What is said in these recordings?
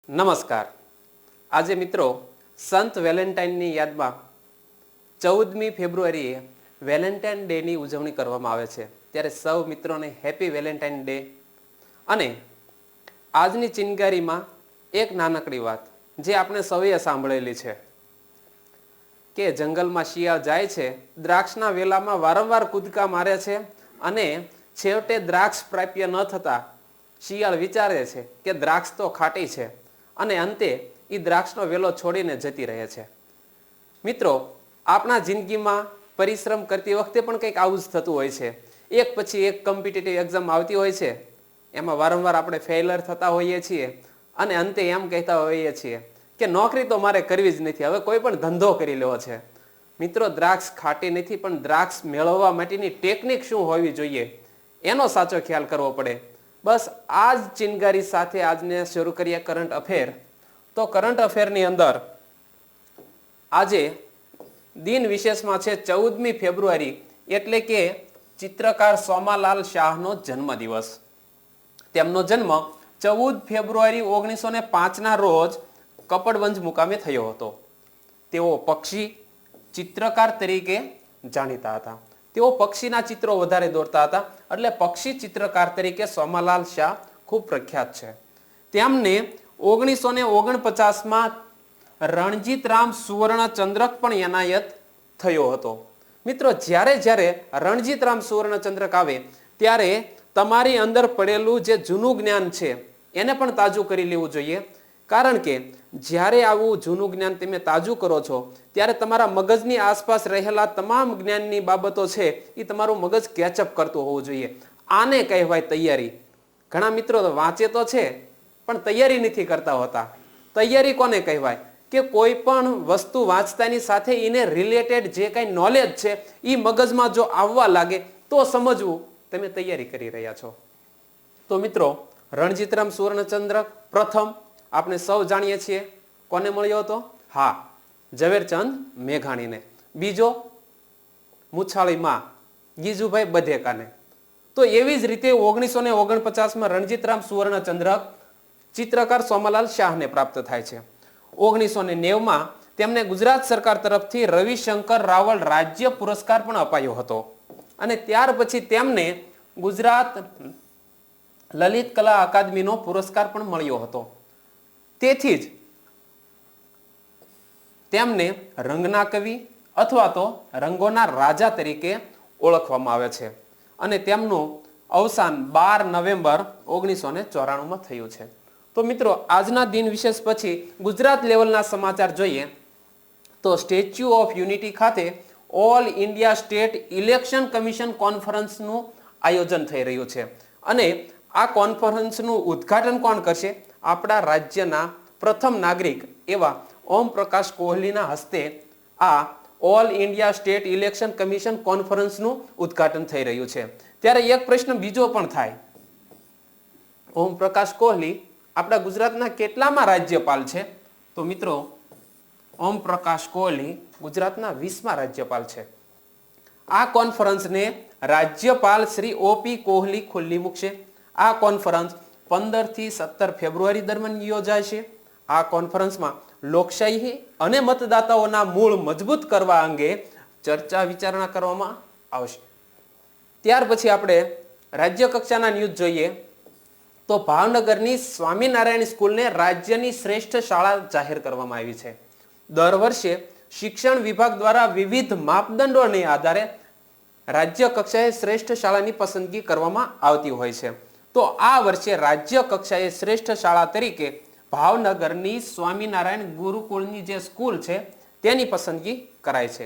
નમસ્કાર. આજે મિત્રો સંત વેલેન્ટાઇનની યાદમાં 14મી ફેબ્રુઆરીએ વેલેન્ટાઇન ડેની ઉજવણી કરવામાં આવે છે. ત્યારે સૌ મિત્રોને હેપી વેલેન્ટાઇન ડે. અને આજની ચિનગારીમાં એક નાનકડી વાત જે આપણે સૌએ સાંભળેલી છે કે જંગલમાં શિયાળ જાય છે, દ્રાક્ષના વેલામાં વારંવાર કૂદકા મારે છે અને છેવટે દ્રાક્ષ પ્રાપ્ય ન થતા શિયાળ વિચારે છે કે દ્રાક્ષ તો ખાટી છે અને અંતે એ દ્રાક્ષનો વેલો છોડીને જતી રહે છે. મિત્રો, આપણા જિંદગીમાં પરિશ્રમ કરતી વખતે પણ કંઈક આવું જ થતું હોય છે. એક પછી એક કોમ્પિટિટિવ એક્ઝામ આવતી હોય છે, એમાં વારંવાર આપણે ફેઇલર થતા હોઈએ છીએ અને અંતે એમ કહેતા હોઈએ છીએ કે નોકરી તો મારે કરવી જ નથી, હવે કોઈ પણ ધંધો કરી લેવો છે. મિત્રો, દ્રાક્ષ ખાટી નથી, પણ દ્રાક્ષ મેળવવા માટેની ટેકનિક શું હોવી જોઈએ એનો સાચો ખ્યાલ કરવો પડે. બસ આ જ ચિનગારી સાથે આજને શરૂ કરીએ કરંટ અફેર. તો કરંટ અફેરની અંદર આજે દિન વિશેષમાં છે 14મી ફેબ્રુઆરી, એટલે કે ચિત્રકાર સોમાલાલ શાહનો જન્મદિવસ. તેમનો જન્મ 14 ફેબ્રુઆરી 1905ના રોજ કપડવંજ મુકામે થયો હતો. તેઓ પક્ષી ચિત્રકાર તરીકે જાણીતા હતા. તેઓ પક્ષીના ચિત્રો વધારે દોરતા હતા, એટલે પક્ષી ચિત્રકાર તરીકે સોમાલાલ શાહ ખૂબ પ્રખ્યાત છે. તેમને 1949માં રણજીતરામ સુવર્ણ ચંદ્રક પણ એનાયત થયો હતો. મિત્રો, જ્યારે રણજીતરામ સુવર્ણ ચંદ્રક આવે ત્યારે તમારી અંદર પડેલું જે જૂનું જ્ઞાન છે એને પણ તાજું કરી લેવું જોઈએ. કારણ કે જ્યારે આવું જૂનું જ્ઞાન તમે તાજું કરો છો ત્યારે તમારા મગજની આસપાસ રહેલા તમામ જ્ઞાનની બાબતો છે એ તમારું મગજ કેચઅપ કરતું હોવું જોઈએ. આને કહેવાય તૈયારી. ઘણા મિત્રો વાંચે તો છે પણ તૈયારી નથી કરતા હોતા. તૈયારી કોને કહેવાય કે કોઈ પણ વસ્તુ વાંચતાની સાથે એને રિલેટેડ જે કંઈ નોલેજ છે એ મગજમાં જો આવવા લાગે તો સમજવું તમે તૈયારી કરી રહ્યા છો. તો મિત્રો, રણજીતરામ સુવર્ણચંદ્રક પ્રથમ આપણે સૌ જાણીએ છીએ કોને મળ્યો હતો? હા, ઝવેરચંદ મેઘાણીને. બીજો મુછાળીમાં ગીજુભાઈ બધેકાને. તો એવી જ રીતે 1949માં રણજીતરામ સુવર્ણચંદ્રક ચિત્રકાર સોમાલાલ શાહને પ્રાપ્ત થાય છે. 1990માં તેમને ગુજરાત સરકાર તરફથી રવિશંકર રાવલ રાજ્ય પુરસ્કાર પણ અપાયો હતો. અને ત્યાર પછી તેમને ગુજરાત લલિત કલા અકાદમીનો પુરસ્કાર પણ મળ્યો હતો. તેથી જ તેમને રંગના કવિ અથવા તો રંગોના રાજા તરીકે ઓળખવામાં આવે છે. અને તેમનું અવસાન 12 નવેમ્બર 1994માં થયું છે. તો મિત્રો, આજના દિન વિશેષ પછી ગુજરાત લેવલના સમાચાર જોઈએ તો સ્ટેચ્યુ ઓફ યુનિટી ખાતે all India state election commission કોન્ફરન્સનું આયોજન થઈ રહ્યું છે. અને આ કોન્ફરન્સનું ઉદ્ઘાટન કોણ કરશે? આપણા રાજ્યના પ્રથમ નાગરિક એવા ઓમ પ્રકાશ કોહલીના હસ્તે આ all India state election commission કોન્ફરન્સનું ઉદ્ઘાટન થઈ રહ્યું છે. ત્યારે એક પ્રશ્ન બીજો પણ થાય, ઓમ પ્રકાશ કોહલી આપણા ગુજરાતના કેટલામાં રાજ્યપાલ છે? તો મિત્રો, ઓમ પ્રકાશ કોહલી ગુજરાતના 20મા રાજ્યપાલ છે. આ કોન્ફરન્સને રાજ્યપાલ શ્રી OP કોહલી ખુલ્લી મૂકશે. આ કોન્ફરન્સ 15 થી 17 ફેબ્રુઆરી દરમિયાન યોજાય છે. આ કોન્ફરન્સમાં લોકશાહી અને મતદાતાઓના મૂળ મજબૂત કરવા અંગે ચર્ચા વિચારણા કરવામાં આવશે. ત્યાર પછી આપણે રાજ્ય કક્ષાના ન્યૂઝ જોઈએ તો ભાવનગરની સ્વામિનારાયણ સ્કૂલને રાજ્યની શ્રેષ્ઠ શાળા જાહેર કરવામાં આવી છે. દર વર્ષે શિક્ષણ વિભાગ દ્વારા વિવિધ માપદંડોને આધારે રાજ્ય કક્ષાએ શ્રેષ્ઠ શાળાની પસંદગી કરવામાં આવતી હોય છે. તો આ વર્ષે રાજ્ય કક્ષાએ શ્રેષ્ઠ શાળા તરીકે ભાવનગરની સ્વામિનારાયણ ગુરુકુળની જે સ્કૂલ છે તેની પસંદગી કરાય છે.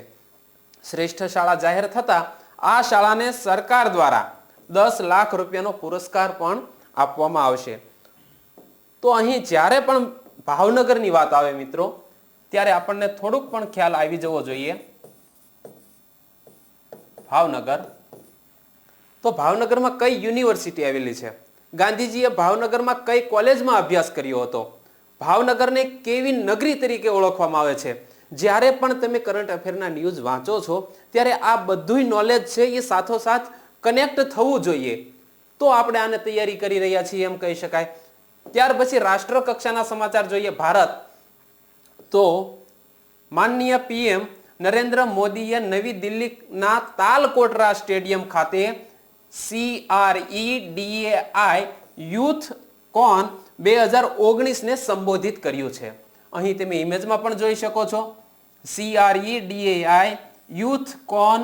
શ્રેષ્ઠ શાળા જાહેર થતા આ શાળાને સરકાર દ્વારા 10 લાખ રૂપિયાનો પુરસ્કાર પણ આપવામાં આવશે. તો અહીં જ્યારે પણ ભાવનગરની વાત આવે મિત્રો, ત્યારે આપણને થોડુંક પણ ખ્યાલ આવી જવો જોઈએ. ભાવનગર, તો ભાવનગરમાં કઈ યુનિવર્સિટી આવેલી છે? ગાંધીજીએ ભાવનગરમાં કઈ કોલેજમાં અભ્યાસ કર્યો હતો? ભાવનગરને કેવી નગરી તરીકે ઓળખવામાં આવે છે? જ્યારે પણ તમે કરંટ અફેરના ન્યૂઝ વાંચો છો ત્યારે આ બધું નોલેજ છે એ સાથોસાથ કનેક્ટ થવું જોઈએ. તો આપણે આને તૈયારી કરી રહ્યા છીએ એમ કહી શકાય. ત્યાર પછી રાષ્ટ્ર કક્ષાના સમાચાર જોઈએ ભારત તો માનનીય પીએમ નરેન્દ્ર મોદીએ નવી દિલ્હીના તાલકોટરા સ્ટેડિયમ ખાતે CREDAI યુથ કોન 2019 ને સંબોધિત કર્યું છે. અહીં તમે ઇમેજમાં પણ જોઈ શકો છો CREDAI યુથ કોન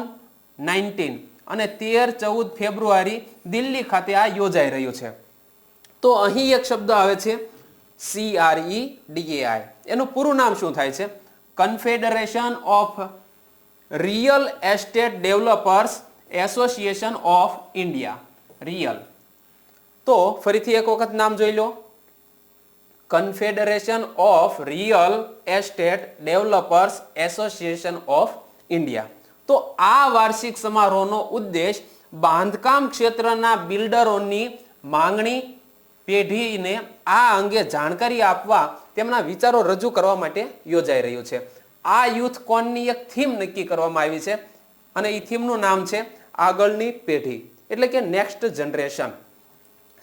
19 અને 13-14 ફેબ્રુઆરી દિલ્હી ખાતે આ યોજાઈ રહ્યું છે. તો અહીં એક શબ્દ આવે છે CREDAI, એનું પૂરું નામ શું થાય છે? Confederation of real estate developers association of India, real. તો ફરીથી એક વખત નામ જોઈ લો, confederation of real estate developers association of India. તો આ વાર્ષિક સમારોહનો ઉદ્દેશ બાંધકામ ક્ષેત્રના બિલ્ડરોની માંગણી પેઢીને આ અંગે જાણકારી આપવા તેમના વિચારો રજૂ કરવા માટે યોજાઈ રહ્યું છે. આ યુથ કોનની એક થીમ નક્કી કરવામાં આવી છે અને એ થીમનું નામ છે આગળની પેઢી, એટલે કે નેક્સ્ટ જનરેશન.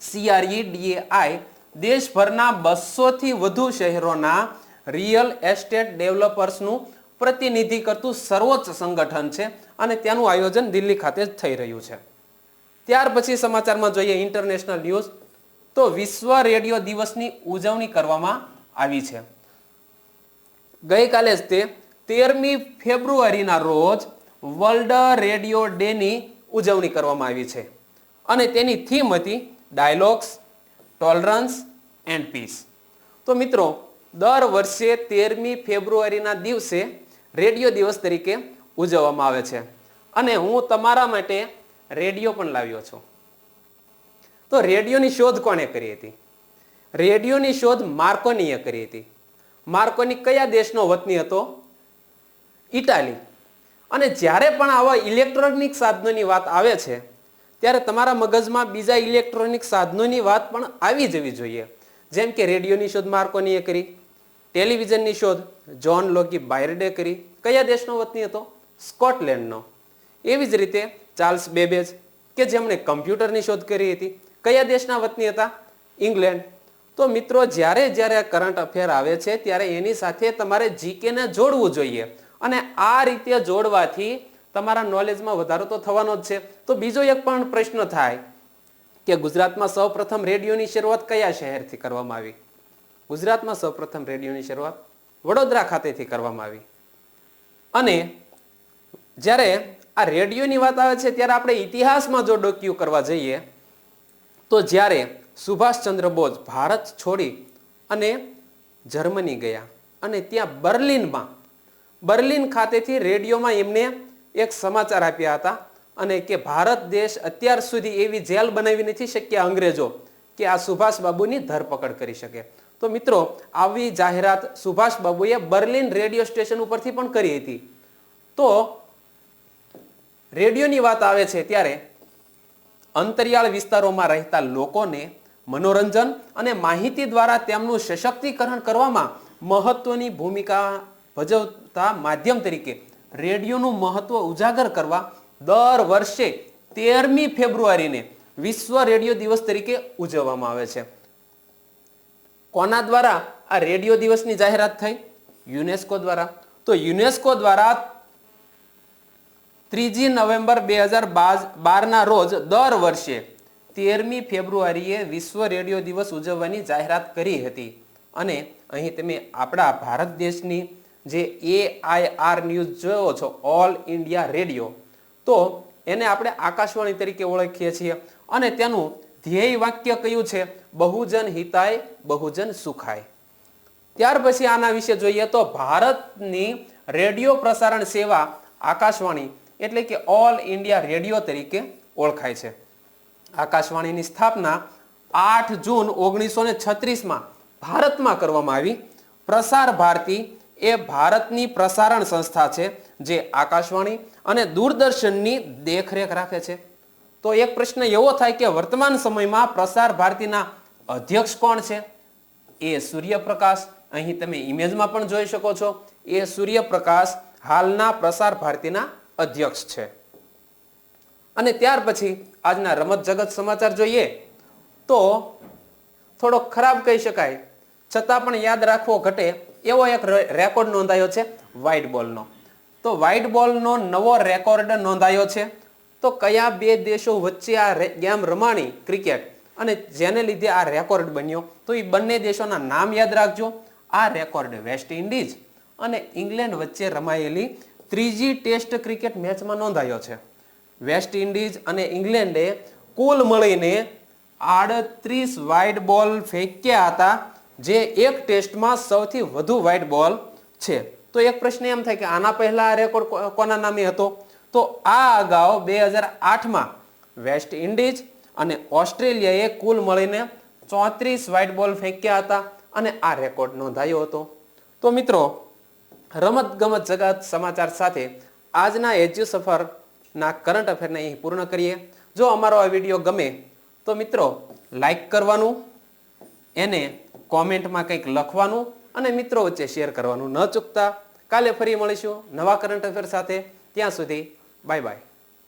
CREDAI દેશભરના 200 થી વધુ શહેરોના રિયલ એસ્ટેટ ડેવલપર્સનું પ્રતિનિધિ કરતું સર્વોચ્ચ સંગઠન છે અને તેનું આયોજન દિલ્હી ખાતે જ થઈ રહ્યું છે. ત્યાર પછી સમાચારમાં જોઈએ ઇન્ટરનેશનલ ન્યૂઝ તો વિશ્વ રેડિયો દિવસની ઉજવણી કરવામાં આવી છે. ગઈકાલે જ તે 13મી ફેબ્રુઆરીના રોજ વર્લ્ડ રેડિયો ડે ની ઉજવણી કરવામાં આવી છે અને તેની થીમ હતી ડાયલોગ્સ, ટોલરન્સ એન્ડ પીસ. તો મિત્રો દર વર્ષે 13મી ફેબ્રુઆરીના દિવસે રેડિયો દિવસ તરીકે ઉજવવામાં આવે છે અને હું તમારા માટે રેડિયો પણ લાવ્યો છું. તો રેડિયોની શોધ કોણે કરી હતી? રેડિયોની શોધ માર્કોનીએ કરી હતી. માર્કોની કયા દેશનો વતની હતો? ઇટાલી. અને જ્યારે પણ આવા ઇલેક્ટ્રોનિક સાધનોની વાત આવે છે ત્યારે તમારા મગજમાં બીજા ઇલેક્ટ્રોનિક સાધનોની વાત પણ આવી જવી જોઈએ. જેમ કે રેડિયોની શોધ માર્કોનીએ કરી, ટેલિવિઝનની શોધ જ્હોન લોગી બાયર્ડે કરી. કયા દેશનો વતની હતો? સ્કોટલેન્ડનો. એવી જ રીતે ચાર્લ્સ બેબેજ કે જેમણે કમ્પ્યુટરની શોધ કરી હતી, કયા દેશના વતની હતા? ઇંગ્લેન્ડ. તો મિત્રો જ્યારે જ્યારે કરંટ અફેર આવે છે ત્યારે એની સાથે તમારે જીકેને જોડવું જોઈએ અને આ રીતે જોડવાથી તમારા નોલેજમાં વધારો તો થવાનો જ છે. તો બીજો એક પણ પ્રશ્ન થાય કે ગુજરાતમાં સૌપ્રથમ રેડિયોની શરૂઆત કયા શહેરથી કરવામાં આવી? ગુજરાતમાં સૌપ્રથમ રેડિયોની શરૂઆત વડોદરા ખાતેથી કરવામાં આવી. અને જ્યારે આ રેડિયોની વાત આવે છે ત્યારે આપણે ઇતિહાસમાં જો ડોક્યુ કરવા જઈએ તો જ્યારે સુભાષચંદ્ર બોઝ ભારત છોડી અને જર્મની ગયા અને ત્યાં બર્લિન ખાતેથી રેડિયોમાં એમને એક સમાચાર આપ્યા હતા અને કે ભારત દેશ અત્યાર સુધી એવી જેલ બનાવી નથી શક્યા અંગ્રેજો કે આ સુભાષ બાબુની ધરપકડ કરી શકે. તો મિત્રો આવી જાહેરાત સુભાષ બાબુએ બર્લિન રેડિયો સ્ટેશન ઉપરથી પણ કરી હતી. તો રેડિયોની વાત આવે છે ત્યારે અંતરિયાળ વિસ્તારોમાં રહેતા લોકોને મનોરંજન અને માહિતી દ્વારા તેમનું સશક્તિકરણ કરવામાં મહત્વની ભૂમિકા ભજવતા માધ્યમ તરીકે રેડિયોનું મહત્વ ઉજાગર કરવા દર વર્ષે 13મી ફેબ્રુઆરીને વિશ્વ રેડિયો દિવસ તરીકે ઉજવવામાં આવે છે. કોના દ્વારા આ રેડિયો દિવસની જાહેરાત થઈ? યુનેસ્કો દ્વારા. તો યુનેસ્કો દ્વારા 3 નવેમ્બર 2012ના રોજ દર વર્ષે 13મી ફેબ્રુઆરીએ વિશ્વ રેડિયો દિવસ ઉજવવાની જાહેરાત કરી હતી અને અહીં તમે આપણા ભારત દેશની જે AIR ન્યૂઝ જોયો છો, ઓલ ઇન્ડિયા રેડિયો, તો એને આપણે આકાશવાણી તરીકે ઓળખીએ છીએ અને તેનું ધ્યેય વાક્ય કયું છે? બહુજન હિતાય બહુજન સુખાય. ત્યાર પછી આના વિશે જોઈએ તો ભારતની રેડિયો પ્રસારણ સેવા આકાશવાણી એટલે કે ઓલ ઇન્ડિયા રેડિયો તરીકે ઓળખાય છે. આકાશવાણીની સ્થાપના 8 જૂન 1936માં ભારતમાં કરવામાં આવી. પ્રસાર ભારતી એ ભારતની પ્રસારણ સંસ્થા છે જે આકાશવાણી અને દૂરદર્શનની દેખરેખ રાખે છે. તો એક પ્રશ્ન એવો થાય કે વર્તમાન સમયમાં પ્રસાર ભારતીના અધ્યક્ષ કોણ છે? એ સૂર્યપ્રકાશ. અહીં તમે ઇમેજમાં પણ જોઈ શકો છો. એ સૂર્યપ્રકાશ હાલના પ્રસાર ભારતીના અધ્યક્ષ છે. અને ત્યાર પછી આજના રમત જગત સમાચાર જોઈએ તો થોડો ખરાબ કહી શકાય, છતાં પણ યાદ રાખવો ઘટે એવો એક રેકોર્ડ નોંધાયો છે વ્હાઇટ બોલનો. તો વ્હાઇટ બોલનો નવો રેકોર્ડ નોંધાયો છે. તો કયા બે દેશો વચ્ચે આ ગેમ રમાણી ક્રિકેટ અને જેને લીધે આ રેકોર્ડ બન્યો, તો એ બંને દેશોના નામ યાદ રાખજો. આ રેકોર્ડ વેસ્ટ ઇન્ડિઝ અને ઇંગ્લેન્ડ વચ્ચે રમાયેલી ત્રીજી ટેસ્ટ ક્રિકેટ મેચમાં નોંધાયો છે. વેસ્ટ ઇન્ડિઝ અને ઇંગ્લેન્ડે કુલ મળીને 38 વ્હાઇટ બોલ ફેંક્યા હતા, જે એક ટેસ્ટમાં સૌથી વધુ વ્હાઇટ બોલ છે. તો એક પ્રશ્ન એમ થાય કે આના પહેલા આ રેકોર્ડ કોના નામે હતો? તો આ અગાઉ 2008માં વેસ્ટ ઇન્ડિઝ અને ઓસ્ટ્રેલિયાએ કુલ મળીને 34 વ્હાઇટ બોલ ફેંક્યા હતા અને આ રેકોર્ડ નોંધાયો હતો. તો મિત્રો, રમત ગમત જગત સમાચાર સાથે આજના એજ્યુ સફરના કરંટ અફેરને અહીં પૂર્ણ કરીએ. જો અમારો આ વિડીયો ગમે તો મિત્રો લાઈક કરવાનું, એને કોમેન્ટમાં કંઈક લખવાનું અને મિત્રો વચ્ચે શેર કરવાનું ન ચૂકતા. કાલે ફરી મળીશું નવા કરંટ અફેર સાથે. ત્યાં સુધી બાય બાય.